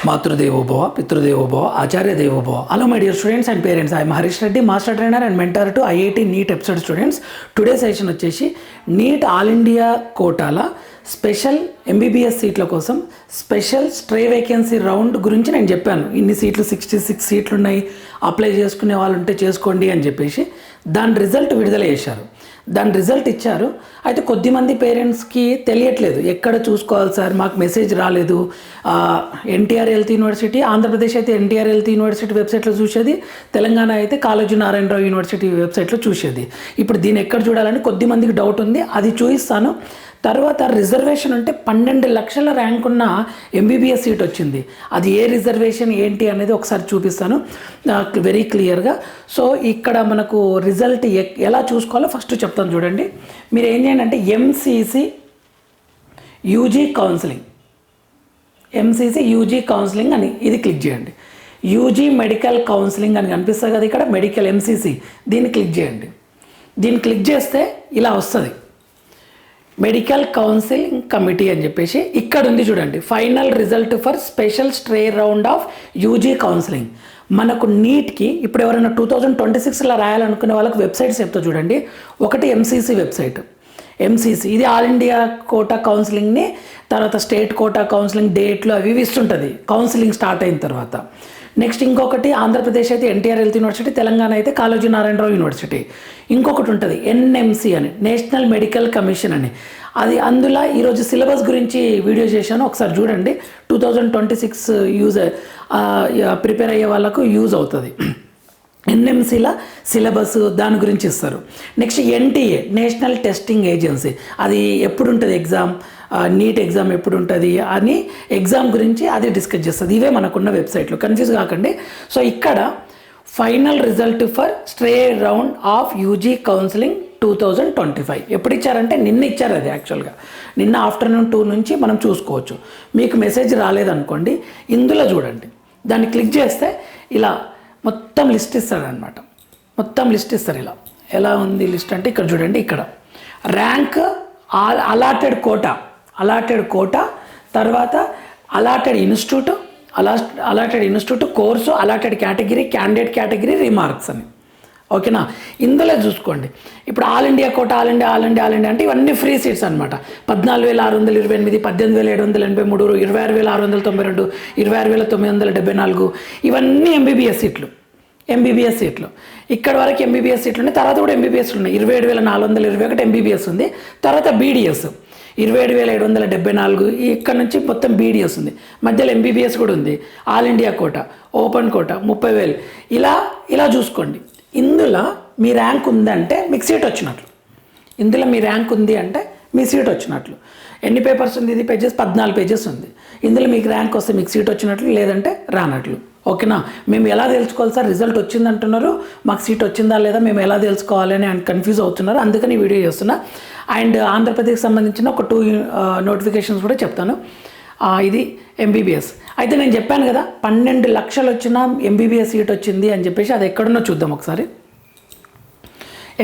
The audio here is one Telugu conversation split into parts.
మాతృదేవోభవ, పితృదేవోభవ, ఆచార్య దేవోభవ. Hello my dear students and parents. I am Harish Reddy, master trainer and mentor to IIT NEET episode students. Today session వచ్చేసి నీట్ ఆల్ ఇండియా కోటాల స్పెషల్ ఎంబీబీఎస్ సీట్ల కోసం స్పెషల్ స్ట్రే వేకెన్సీ రౌండ్ గురించి నేను చెప్పాను. ఇన్ని సీట్లు 66 సీట్లు ఉన్నాయి, అప్లై చేసుకునే వాళ్ళు ఉంటే చేసుకోండి అని చెప్పేసి దాని రిజల్ట్ విడుదల చేశారు. దాని రిజల్ట్ ఇచ్చారు. అయితే కొద్దిమంది పేరెంట్స్కి తెలియట్లేదు, ఎక్కడ చూసుకోవాలి సార్, మాకు మెసేజ్ రాలేదు. ఎన్టీఆర్ హెల్త్ యూనివర్సిటీ, ఆంధ్రప్రదేశ్ అయితే ఎన్టీఆర్ హెల్త్ యూనివర్సిటీ వెబ్సైట్లో చూసేది, తెలంగాణ అయితే కాళోజీ నారాయణరావు యూనివర్సిటీ వెబ్సైట్లో చూసేది. ఇప్పుడు దీన్ని ఎక్కడ చూడాలని కొద్దిమందికి డౌట్ ఉంది, అది చూపిస్తాను. తర్వాత రిజర్వేషన్ అంటే 12 లక్షల ర్యాంక్ ఉన్న ఎంబీబీఎస్ సీట్ వచ్చింది. అది ఏ రిజర్వేషన్ ఏంటి అనేది ఒకసారి చూపిస్తాను వెరీ క్లియర్గా. సో ఇక్కడ మనకు రిజల్ట్ ఎలా చూసుకోవాలో ఫస్ట్ చెప్తాను చూడండి. మీరు ఏం చేయండి అంటే ఎంసీసీ యూజీ కౌన్సిలింగ్ అని ఇది క్లిక్ చేయండి. యూజీ మెడికల్ కౌన్సిలింగ్ అని కనిపిస్తుంది కదా ఇక్కడ, మెడికల్ ఎంసీసీ, దీన్ని క్లిక్ చేయండి. దీన్ని క్లిక్ చేస్తే ఇలా వస్తుంది, మెడికల్ కౌన్సిలింగ్ కమిటీ అని చెప్పేసి ఇక్కడ ఉంది చూడండి. Final result for special stray round of UG counselling. మనకు నీట్కి ఇప్పుడు ఎవరైనా 2026లో రాయాలనుకునే వాళ్ళకి వెబ్సైట్స్ చెప్తా చూడండి. ఒకటి ఎంసీసీ వెబ్సైట్, ఎంసీసీ ఇది ఆల్ ఇండియా కోటా కౌన్సిలింగ్ని, తర్వాత స్టేట్ కోటా కౌన్సిలింగ్ డేట్లు అవి ఇస్తుంటుంది కౌన్సిలింగ్ స్టార్ట్ అయిన తర్వాత. నెక్స్ట్ ఇంకొకటి ఆంధ్రప్రదేశ్ అయితే ఎన్టీఆర్ హెల్త్ యూనివర్సిటీ, తెలంగాణ అయితే కాళోజీ నారాయణరావు యూనివర్సిటీ. ఇంకొకటి ఉంటుంది ఎన్ఎంసి అని, నేషనల్ మెడికల్ కమిషన్ అని. అది అందులో ఈరోజు సిలబస్ గురించి వీడియో చేశాను, ఒకసారి చూడండి. 2026 ప్రిపేర్ అయ్యే వాళ్ళకు యూజ్ అవుతుంది. ఎన్ఎంసీల సిలబస్ దాని గురించి ఇస్తారు. Next NTA, national testing agency, అది ఎప్పుడు ఉంటుంది ఎగ్జామ్, నీట్ ఎగ్జామ్ ఎప్పుడు ఉంటుంది అని ఎగ్జామ్ గురించి అది డిస్కస్ చేస్తుంది. ఇవే మనకున్న వెబ్సైట్లో, కన్ఫ్యూజ్ కాకండి. సో ఇక్కడ final result for stray round of UG counselling 2025 ఎప్పుడు ఇచ్చారంటే నిన్న ఇచ్చారు. అది యాక్చువల్గా నిన్న ఆఫ్టర్నూన్ 2 నుంచి మనం చూసుకోవచ్చు. మీకు మెసేజ్ రాలేదనుకోండి, ఇందులో చూడండి, దాన్ని క్లిక్ చేస్తే ఇలా మొత్తం లిస్ట్ ఇస్తాడనమాట. మొత్తం లిస్ట్ ఇస్తారు. ఇలా ఎలా ఉంది లిస్ట్ అంటే ఇక్కడ చూడండి, ఇక్కడ ర్యాంక్, అలాటెడ్ కోటా, తర్వాత allotted institute, course, allotted category, candidate category, remarks అని. ఓకేనా, ఇందులో చూసుకోండి. ఇప్పుడు all India quota, all India అంటే ఇవన్నీ ఫ్రీ సీట్స్ అనమాట. 14,628, 18,783, 26,692, 26,974, ఇవన్నీ ఎంబీబీఎస్ సీట్లు. ఇక్కడ వరకు ఎంబీబీఎస్ సీట్లు ఉన్నాయి. తర్వాత కూడా ఎంబీబీఎస్ ఉన్నాయి. 27,421 ఎంబీబీఎస్ ఉంది. తర్వాత బీడీఎస్ 27,774, ఇక్కడ నుంచి మొత్తం బీడీఎస్ ఉంది. మధ్యలో ఎంబీబీఎస్ కూడా ఉంది. All India quota, open quota 30,000. ఇలా చూసుకోండి. ఇందులో మీ ర్యాంక్ ఉందంటే మీకు సీట్ వచ్చినట్లు. ఎన్ని పేపర్స్ ఉంది ఇది? పేజెస్ 14 పేజెస్ ఉంది. ఇందులో మీకు ర్యాంక్ వస్తే మీకు సీట్ వచ్చినట్లు, లేదంటే రానట్లు. ఓకేనా, మేము ఎలా తెలుసుకోవాలి సార్, రిజల్ట్ వచ్చింది అంటున్నారు, మాకు సీట్ వచ్చిందా లేదా మేము ఎలా తెలుసుకోవాలి అని కన్ఫ్యూజ్ అవుతున్నారు, అందుకని ఈ వీడియో చేస్తున్నా. అండ్ ఆంధ్రప్రదేశ్కి సంబంధించిన ఒక 2 నోటిఫికేషన్స్ కూడా చెప్తాను. ఇది ఎంబీబీఎస్. అయితే నేను చెప్పాను కదా 12 లక్షలు వచ్చిన ఎంబీబీఎస్ సీట్ వచ్చింది అని చెప్పేసి, అది ఎక్కడున్నో చూద్దాం ఒకసారి.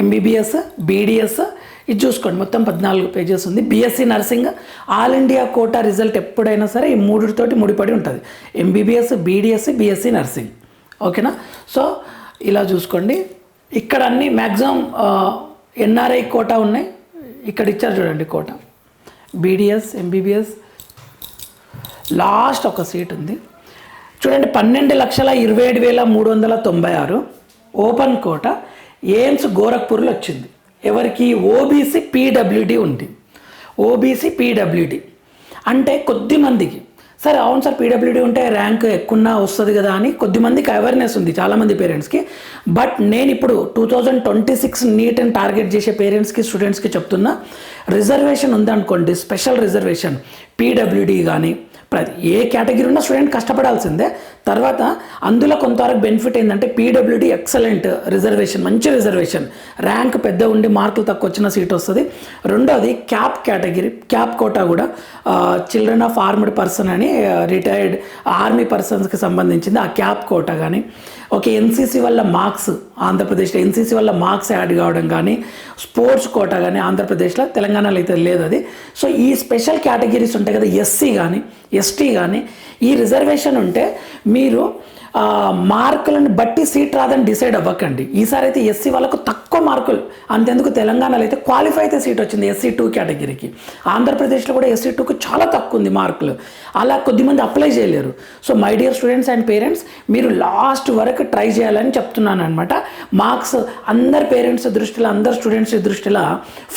ఎంబీబీఎస్, బీడీఎస్ ఇది చూసుకోండి, మొత్తం 14 పేజెస్ ఉంది. BSc nursing, all India quota result ఎప్పుడైనా సరే ఈ 3తోటి ముడిపడి ఉంటుంది. MBBS, BDS, BSc nursing. ఓకేనా, సో ఇలా చూసుకోండి. ఇక్కడ అన్ని మ్యాక్సిమం ఎన్ఆర్ఐ కోటా ఉన్నాయి. ఇక్కడ ఇచ్చారు చూడండి కోటా, బీడీఎస్, ఎంబీబీఎస్, లాస్ట్ ఒక సీట్ ఉంది చూడండి. 12,27,396 ఓపెన్ కోటా ఎయిమ్స్ గోరఖ్పూర్లో వచ్చింది. ఎవరికి? ఓబీసీ పీడబ్ల్యూడి ఉంది. ఓబీసీ పీడబ్ల్యూడి అంటే కొద్దిమందికి, సరే అవును సార్ పీడబ్ల్యూడి ఉంటే ర్యాంక్ ఎక్కువ వస్తుంది కదా అని కొద్దిమందికి అవేర్నెస్ ఉంది, చాలామంది పేరెంట్స్కి. బట్ నేను ఇప్పుడు 2026 నీట్ని టార్గెట్ చేసే పేరెంట్స్కి, స్టూడెంట్స్కి చెప్తున్నా, రిజర్వేషన్ ఉందనుకోండి, స్పెషల్ రిజర్వేషన్ పీడబ్ల్యూడి కానీ ఏ కేటగిరీ ఉన్నా స్టూడెంట్ కష్టపడాల్సిందే. తర్వాత అందులో కొంతవరకు బెనిఫిట్ ఏంటంటే పీడబ్ల్యూడి ఎక్సలెంట్ రిజర్వేషన్, మంచి రిజర్వేషన్, ర్యాంక్ పెద్ద ఉండి మార్కులు తక్కువ వచ్చిన సీట్ వస్తుంది. రెండోది క్యాప్ కేటగిరీ, క్యాప్ కోటా కూడా చిల్డ్రన్ ఆఫ్ ఆర్మ్డ్ పర్సన్ అని రిటైర్డ్ ఆర్మీ పర్సన్స్కి సంబంధించింది, ఆ క్యాప్ కోటా కానీ ఓకే, ఎన్సీసీ వల్ల మార్క్స్ ఆంధ్రప్రదేశ్లో ఎన్సీసీ వల్ల మార్క్స్ యాడ్ కావడం కానీ, స్పోర్ట్స్ కోటా కానీ ఆంధ్రప్రదేశ్లో, తెలంగాణలో అయితే లేదు అది. సో ఈ స్పెషల్ కేటగిరీస్ ఉంటాయి కదా, ఎస్సీ కానీ ఎస్టీ కానీ, ఈ రిజర్వేషన్ ఉంటే మీరు మార్కులను బట్టి సీట్ రాదని డిసైడ్ అవ్వకండి. ఈసారి అయితే ఎస్సీ వాళ్ళకు తక్కువ మార్కులు, అంతెందుకు తెలంగాణలో అయితే క్వాలిఫై అయితే సీట్ వచ్చింది SC2 కేటగిరీకి. ఆంధ్రప్రదేశ్లో కూడా SC2కు చాలా తక్కువ ఉంది మార్కులు, అలా కొద్దిమంది అప్లై చేయలేరు. So my dear students and parents, మీరు లాస్ట్ వరకు ట్రై చేయాలని చెప్తున్నాను అనమాట. మార్క్స్ అందరు పేరెంట్స్ దృష్టిలో, అందరు స్టూడెంట్స్ దృష్టిలో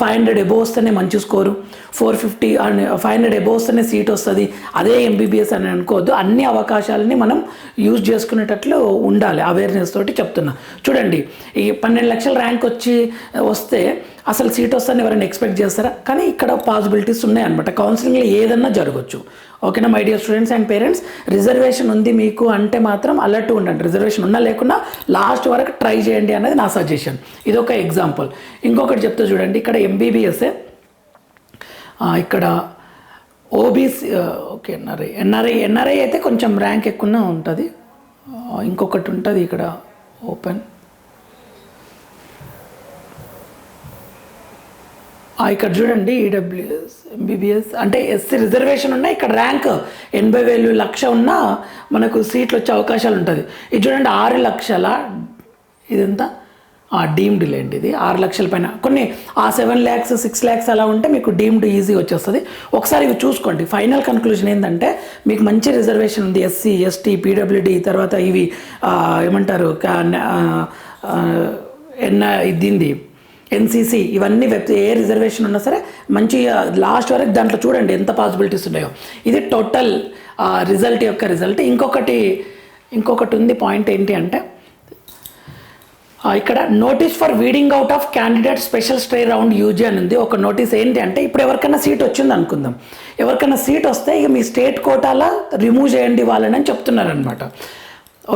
500 అబోవ్ వస్తేనే మంచి స్కోరు, 450 అండ్ 500 అబోవ్ వస్తేనే సీట్ వస్తుంది, అదే MBBS అని అనుకోవద్దు. అన్ని అవకాశాలని మనం యూజ్ చేసుకునేటట్లు ఉండాలి. అవేర్నెస్ తోటి చెప్తున్నా. చూడండి, ఈ 12 లక్షల ర్యాంక్ వస్తే అసలు సీట్ వస్తుందని ఎవరైనా ఎక్స్పెక్ట్ చేస్తారా? కానీ ఇక్కడ పాసిబిలిటీస్ ఉన్నాయన్నమాట. కౌన్సిలింగ్లో ఏదన్నా జరగవచ్చు. ఓకేనా my dear students and parents, reservation ఉంది మీకు అంటే మాత్రం అలర్ట్ ఉండండి. రిజర్వేషన్ ఉన్నా లేకున్నా లాస్ట్ వరకు ట్రై చేయండి అనేది నా సజెషన్. ఇది ఒక ఎగ్జాంపుల్. ఇంకొకటి చెప్తే చూడండి, ఇక్కడ MBBS, ఇక్కడ ఓబీసీ, ఓకే, ఎన్ఆర్ఐ అయితే కొంచెం ర్యాంక్ ఎక్కువ ఉంటుంది. ఇంకొకటి ఉంటుంది ఇక్కడ ఓపెన్, ఇక్కడ చూడండి EWS MBBS అంటే SC రిజర్వేషన్ ఉన్నా ఇక్కడ ర్యాంక్ 80,000 లక్ష ఉన్నా మనకు సీట్లు వచ్చే అవకాశాలు ఉంటుంది. ఇది చూడండి 6 లక్షల, ఇదంతా డీమ్డ్ లేండి, ఇది 6 లక్షల పైన. కొన్ని 7 lakhs 6 lakhs అలా ఉంటే మీకు డీమ్డ్ ఈజీ వచ్చేస్తుంది. ఒకసారి ఇవి చూసుకోండి. ఫైనల్ కన్క్లూజన్ ఏంటంటే మీకు మంచి రిజర్వేషన్ ఉంది, SC ST PWD, తర్వాత ఇవి ఏమంటారు దీనిది NCC, ఇవన్నీ ఏ రిజర్వేషన్ ఉన్నా సరే మంచి లాస్ట్ వరకు దాంట్లో చూడండి ఎంత పాసిబిలిటీస్ ఉన్నాయో. ఇది టోటల్ రిజల్ట్ యొక్క రిజల్ట్. ఇంకొకటి ఉంది పాయింట్ ఏంటి అంటే, ఇక్కడ notice for weeding out of candidate special stay round UG అని ఉంది. ఒక నోటీస్ ఏంటి అంటే, ఇప్పుడు ఎవరికైనా సీట్ వచ్చింది అనుకుందాం, ఎవరికైనా సీట్ వస్తే ఇక మీ స్టేట్ కోటాలో రిమూవ్ చేయండి వాళ్ళని అని చెప్తున్నారనమాట.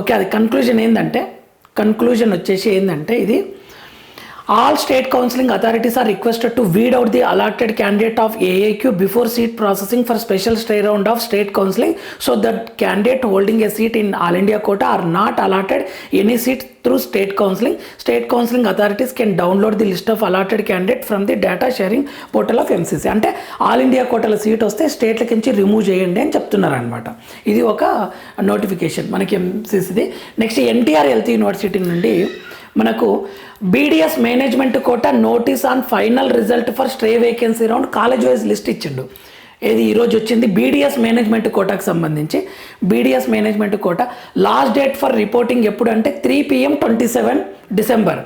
ఓకే, అది కన్క్లూజన్ వచ్చేసి ఏంటంటే, ఇది all state counseling authorities are requested to weed out the allotted candidate of AAQ before seat processing for special stay round of state counseling, so that candidate holding a seat in all India quota are not allotted any seat through state counseling. State counseling authorities can download the list of allotted candidate from the data sharing portal of MCC. అంటే ఆల్ ఇండియా కోటాల సీట్ వస్తే స్టేట్లకి నుంచి రిమూవ్ చేయండి అని చెప్తున్నారు అనమాట. ఇది ఒక నోటిఫికేషన్ మనకి MCCది. నెక్స్ట్ NTR హెల్త్ యూనివర్సిటీ నుండి మనకు BDS management quota notice on final result for stray vacancy round college wise list ఇచ్చిండు. ఏది ఈరోజు వచ్చింది BDS మేనేజ్మెంట్ కోటాకు సంబంధించి. BDS management quota last date for reporting ఎప్పుడు అంటే 3 PM 27 December.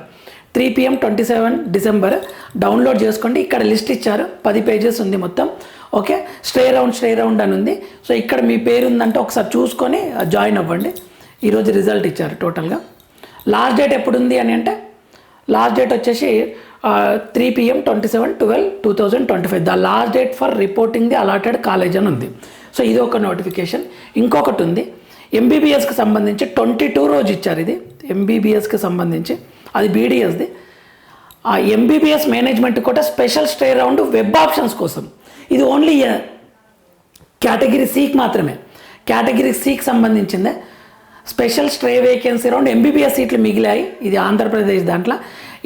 3 PM 27 December download చేసుకోండి. ఇక్కడ లిస్ట్ ఇచ్చారు, 10 pages ఉంది మొత్తం. ఓకే, స్ట్రే రౌండ్ అని ఉంది. సో ఇక్కడ మీ పేరు ఉందంటే ఒకసారి చూసుకొని జాయిన్ అవ్వండి. ఈరోజు రిజల్ట్ ఇచ్చారు టోటల్గా. లాస్ట్ డేట్ ఎప్పుడు ఉంది అని అంటే, లాస్ట్ డేట్ వచ్చేసి 3 PM 27/12/2025. The last date for reporting the allotted college అని ఉంది. సో ఇది ఒక నోటిఫికేషన్. ఇంకొకటి ఉంది MBBSకి సంబంధించి 22 రోజు ఇచ్చారు. ఇది MBBSకి సంబంధించి, అది BDSది. MBBS మేనేజ్మెంట్ కూడా special stay round web options కోసం. ఇది ఓన్లీ కేటగిరీ Cకి మాత్రమే. కేటగిరీ Cకి సంబంధించిందే special stray vacancy round MBBS సీట్లు మిగిలాయి. ఇది ఆంధ్రప్రదేశ్ దాంట్లో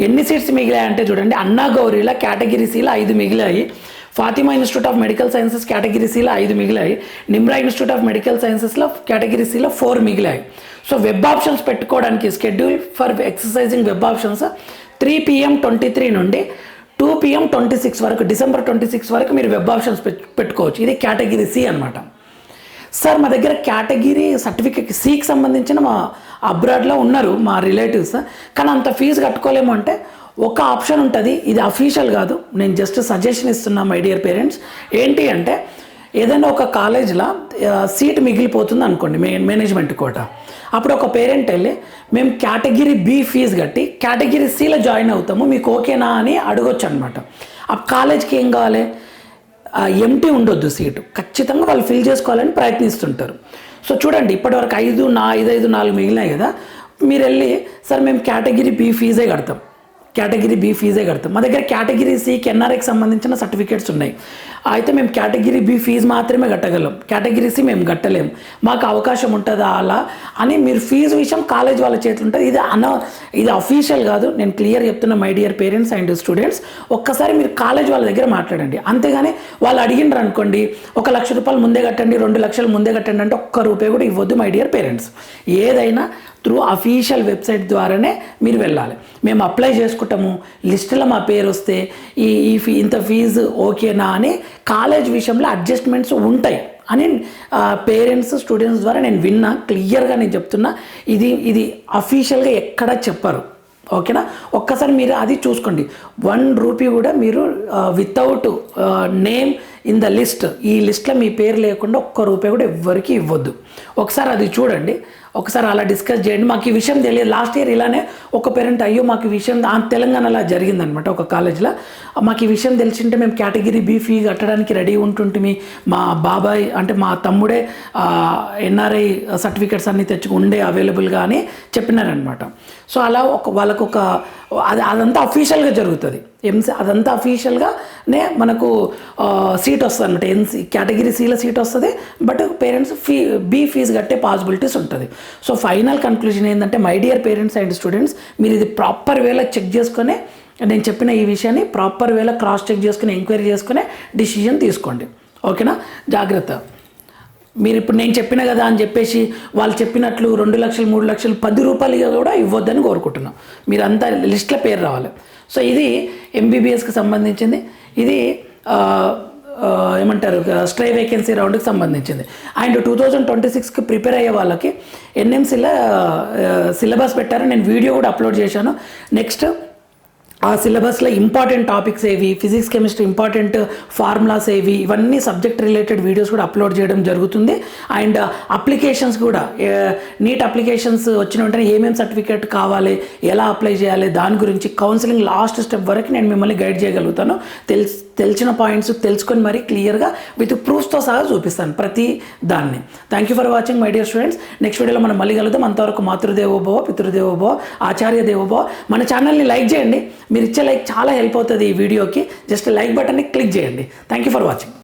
ఎన్ని సీట్స్ మిగిలాయి అంటే చూడండి, అన్నా గౌరీలో కేటగిరీ Cలో 5 మిగిలాయి, Fatima institute of medical sciences category Cలో 5 మిగిలాయి, నిమ్రా ఇన్స్టిట్యూట్ ఆఫ్ మెడికల్ సైన్సెస్లో కేటగిరీ Cలో 4 మిగిలాయి. సో వెబ్ ఆప్షన్స్ పెట్టుకోవడానికి schedule for exercising web options 3 PM 23 నుండి 2 PM 26 వరకు, డిసెంబర్ 26 వరకు మీరు వెబ్ ఆప్షన్స్ పెట్టుకోవచ్చు. ఇది కేటగిరీ C అనమాట. సార్ మా దగ్గర కేటగిరీ సర్టిఫికేట్ Cకి సంబంధించిన మా అబ్రాడ్లో ఉన్నారు మా రిలేటివ్స్, కానీ అంత ఫీజు కట్టుకోలేము అంటే ఒక ఆప్షన్ ఉంటుంది. ఇది అఫీషియల్ కాదు, నేను జస్ట్ సజెషన్ ఇస్తున్నా మై డియర్ పేరెంట్స్. ఏంటి అంటే, ఏదైనా ఒక కాలేజ్లో సీట్ మిగిలిపోతుంది అనుకోండి, మేనేజ్మెంట్ కోటా, అప్పుడు ఒక పేరెంట్ వెళ్ళి మేము కేటగిరీ B ఫీజు కట్టి కేటగిరీ Cలో జాయిన్ అవుతాము, మీకు ఓకేనా అని అడగొచ్చు అనమాట. ఆ కాలేజ్కి ఏం కావాలి, ఎంటీ ఉండొద్దు సీటు, ఖచ్చితంగా వాళ్ళు ఫిల్ చేసుకోవాలని ప్రయత్నిస్తుంటారు. సో చూడండి, ఇప్పటివరకు 5, 4 మిగిలినాయి కదా, మీరు వెళ్ళి సార్ మేము కేటగిరీ B ఫీజే కడతాం, కేటగిరీ బి ఫీజే కడతాం. మా దగ్గర కేటగిరీ సికి ఎన్ఆర్ఐకి సంబంధించిన సర్టిఫికేట్స్ ఉన్నాయి. అయితే మేము కేటగిరీ బి ఫీజు మాత్రమే కట్టగలం, కేటగిరీ సి మేము కట్టలేము, మాకు అవకాశం ఉంటుందా అలా అని మీరు ఫీజు విషయం కాలేజ్ వాళ్ళ చేతులు ఉంటుంది. ఇది అఫీషియల్ కాదు, నేను క్లియర్ చెప్తున్నా my dear parents and students. ఒక్కసారి మీరు కాలేజ్ వాళ్ళ దగ్గర మాట్లాడండి. అంతేగాని వాళ్ళు అడిగినారు అనుకోండి, 1 లక్ష రూపాయలు ముందే కట్టండి, 2 లక్షలు ముందే కట్టండి అంటే ఒక్క రూపాయి కూడా ఇవ్వద్దు మై డియర్ పేరెంట్స్. ఏదైనా త్రూ అఫీషియల్ వెబ్సైట్ ద్వారానే మీరు వెళ్ళాలి. మేము అప్లై చేసుకుంటాము, లిస్టులో మా పేరు వస్తే ఇంత ఫీజు ఓకేనా అని కాలేజ్ విషయంలో అడ్జస్ట్మెంట్స్ ఉంటాయి అని పేరెంట్స్ స్టూడెంట్స్ ద్వారా నేను విన్నా. క్లియర్గా నేను చెప్తున్నా, ఇది అఫీషియల్గా ఎక్కడా చెప్పరు. ఓకేనా, ఒక్కసారి మీరు అది చూసుకోండి. 1 రూపీ కూడా మీరు without name in the list, ఈ లిస్ట్లో మీ పేరు లేకుండా 1 రూపాయి కూడా ఎవ్వరికి ఇవ్వద్దు. ఒకసారి అది చూడండి, ఒకసారి అలా డిస్కస్ చేయండి. మాకు ఈ విషయం తెలియదు. లాస్ట్ ఇయర్ ఇలానే ఒక పేరెంట్ అయ్యో మాకు ఈ విషయం తెలంగాణలో జరిగిందనమాట. ఒక కాలేజ్లో మాకు ఈ విషయం తెలిసింటే మేము కేటగిరీ బి ఫీ కట్టడానికి రెడీ ఉంటుంటిమి, మా బాబాయ్ అంటే మా తమ్ముడే ఎన్ఆర్ఐ సర్టిఫికేట్స్ అన్నీ ఉండే అవైలబుల్గా అని చెప్పినారనమాట. సో అలా వాళ్ళకు అదంతా అఫీషియల్గా జరుగుతుంది. అదంతా అఫీషియల్గానే మనకు సీట్ వస్తుంది అనమాట. కేటగిరీ సిలో సీట్ వస్తుంది, బట్ పేరెంట్స్ బి ఫీజు కట్టే పాసిబిలిటీస్ ఉంటుంది. సో ఫైనల్ కన్క్లూజన్ ఏంటంటే my dear parents and students, మీరు ఇది ప్రాపర్ వేలో చెక్ చేసుకొని, నేను చెప్పిన ఈ విషయాన్ని ప్రాపర్ వేలో క్రాస్ చెక్ చేసుకుని ఎంక్వైరీ చేసుకుని డిసిజన్ తీసుకోండి. ఓకేనా, జాగ్రత్త. మీరు ఇప్పుడు నేను చెప్పిన కదా అని చెప్పేసి వాళ్ళు చెప్పినట్లు 2 లక్షలు 3 లక్షలు 10 రూపాయలు కూడా ఇవ్వద్దని కోరుకుంటున్నాం. మీరు అంతా లిస్ట్లో పేరు రావాలి. సో ఇది ఎంబీబీఎస్కి సంబంధించింది. ఇది ఏమంటారు స్ట్రై వేకెన్సీ రౌండ్కి సంబంధించింది. అండ్ 2026కి ప్రిపేర్ అయ్యే వాళ్ళకి ఎన్ఎంసీలో సిలబస్ పెట్టారు. నేను వీడియో కూడా అప్లోడ్ చేశాను. నెక్స్ట్ ఆ సిలబస్లో ఇంపార్టెంట్ టాపిక్స్ ఏవి, ఫిజిక్స్ కెమిస్ట్రీ ఇంపార్టెంట్ ఫార్ములాస్ ఏవి, ఇవన్నీ సబ్జెక్ట్ రిలేటెడ్ వీడియోస్ కూడా అప్లోడ్ చేయడం జరుగుతుంది. అండ్ అప్లికేషన్స్ కూడా, నీట్ అప్లికేషన్స్ వచ్చిన వెంటనే ఏమేమి సర్టిఫికేట్ కావాలి, ఎలా అప్లై చేయాలి, దాని గురించి కౌన్సిలింగ్ లాస్ట్ స్టెప్ వరకు నేను మిమ్మల్ని గైడ్ చేయగలుగుతాను. తెలిసిన పాయింట్స్ తెలుసుకొని మరీ క్లియర్గా విత్ ప్రూఫ్స్తో సహా చూపిస్తాను ప్రతి దాన్ని. Thank you for watching my dear students. Next వీడియోలో మనం మళ్ళీ కలుద్దాం. అంతవరకు మాతృదేవోభవ, పితృదేవోభవ, ఆచార్య దేవోభవ. మన ఛానల్ని లైక్ చేయండి. మీరు ఇచ్చే లైక్ చాలా హెల్ప్ అవుతుంది ఈ వీడియోకి. జస్ట్ లైక్ బటన్ని క్లిక్ చేయండి. Thank you for watching.